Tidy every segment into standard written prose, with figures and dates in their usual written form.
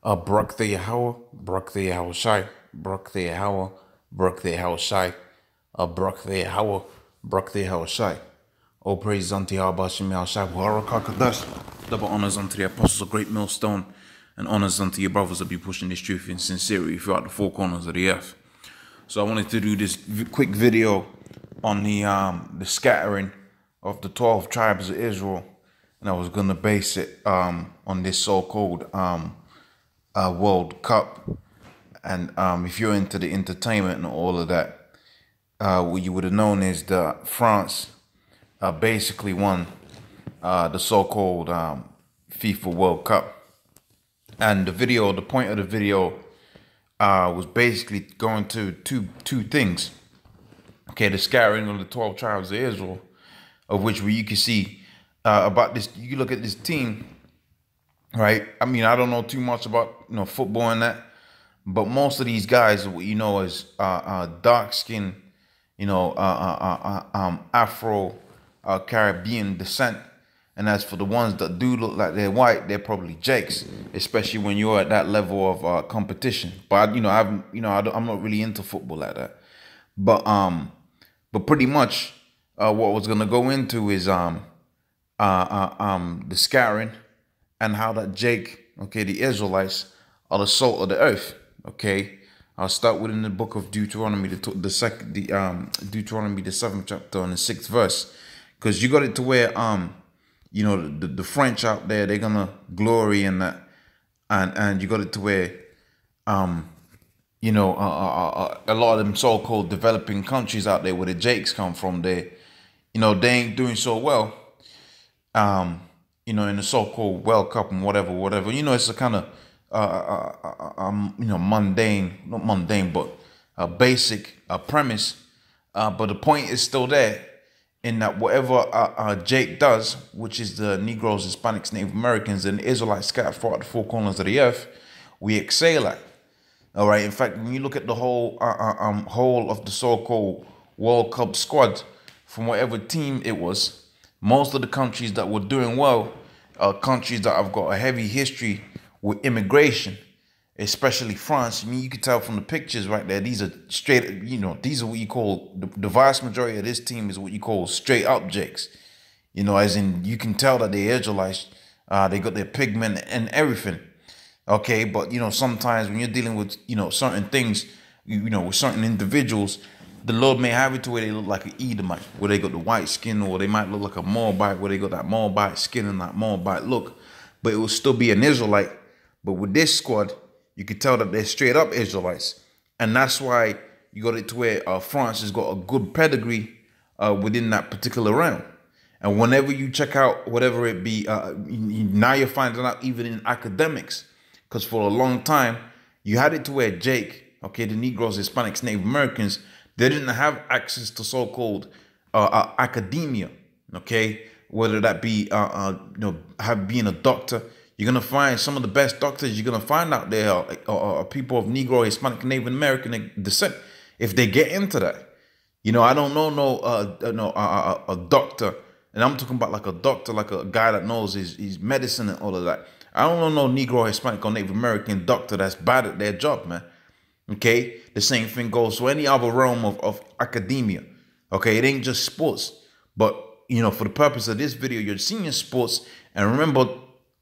Barak the Yahweh, Barak the Yahweh Shai, Barak the Yahweh, Barak the Yahweh Shai, Barak the Yahweh, Barak the Yahweh Shai. All praise unto Yahweh Shem Shai, Warakakadash. Double honors unto the apostles of Great Millstone, and honors unto your brothers that be pushing this truth in sincerity throughout the four corners of the earth. So I wanted to do this quick video on the scattering of the 12 tribes of Israel, and I was gonna base it on this so-called World Cup. And if you're into the entertainment and all of that, what you would have known is that France basically won the so-called FIFA World Cup. And the point of the video was basically going to two things. Okay, the scattering of the 12 tribes of Israel, of which you can see about this. You look at this team, right? I mean, I don't know too much about football and that, but most of these guys, is dark skin, Afro Caribbean descent. And as for the ones that do look like they're white, they're probably Jakes, especially when you're at that level of competition. But I'm not really into football like that. But pretty much what I was gonna go into is the scattering and how that Jake, okay, the Israelites are the salt of the earth. Okay, I'll start within the book of Deuteronomy, Deuteronomy the 7th chapter and the 6th verse, because you got it to where the French out there, they're gonna glory in that, and you got it to where a lot of them so-called developing countries out there where the Jakes come from, they ain't doing so well in the so-called World Cup and whatever. It's a kind of mundane, not mundane, but a basic premise, but the point is still there, in that whatever Jake does, which is the Negroes, Hispanics, Native Americans, and Israelites scattered throughout the four corners of the earth, we excel at. All right. In fact, when you look at the whole of the so-called World Cup squad, from whatever team it was, most of the countries that were doing well are countries that have got a heavy history with immigration, especially France. I mean, you can tell from the pictures right there, these are straight, these are what you call, the vast majority of this team is what you call straight up Jakes. As in, you can tell that they're Israelites, they got their pigment and everything. Okay, but, sometimes when you're dealing with, certain things, with certain individuals, the Lord may have it to where they look like an Edomite, where they got the white skin, or they might look like a Moabite, where they got that Moabite skin and that Moabite look, but it will still be an Israelite. But with this squad, you can tell that they're straight up Israelites. And that's why you got it to where France has got a good pedigree within that particular realm. And whenever you check out whatever it be, now you're finding out even in academics, because for a long time, you had it to where Jake, okay, the Negroes, Hispanics, Native Americans, they didn't have access to so-called academia, okay? Whether that be, being a doctor. You're going to find some of the best doctors you're going to find out there are people of Negro, Hispanic, Native American descent, if they get into that. I don't know a doctor, and I'm talking about like a doctor, like a guy that knows his medicine and all of that. I don't know no Negro, Hispanic, or Native American doctor that's bad at their job, man. Okay? The same thing goes to any other realm of academia. Okay? It ain't just sports. But, for the purpose of this video, you're seeing sports, and remember,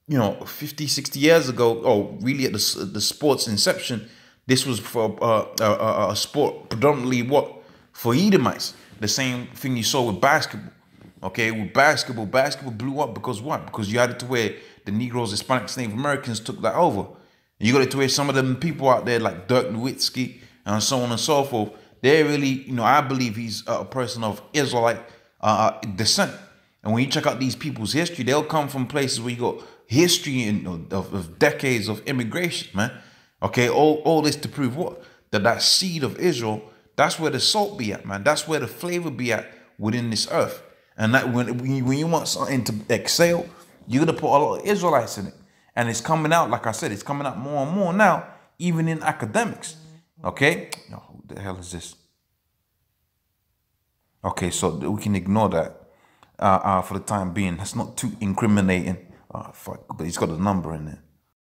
50, 60 years ago, really at the sport's inception, this was for a sport predominantly for Edomites. The same thing you saw with basketball. Okay, with basketball blew up because what? Because you had it to where the Negroes, Hispanics, Native Americans took that over. And you got it to where some of them people out there like Dirk Nowitzki and so on and so forth, they're really, I believe he's a person of Israelite descent. And when you check out these people's history, they'll come from places where you got history of decades of immigration, man. Okay, all this to prove what? That seed of Israel, that's where the salt be at, man. That's where the flavor be at within this earth. And that when you want something to excel, you're gonna put a lot of Israelites in it. And it's coming out, like I said, it's coming out more and more now, even in academics. Okay? No, who the hell is this? Okay, so we can ignore that for the time being. That's not too incriminating. Oh, fuck, but he's got a number in there.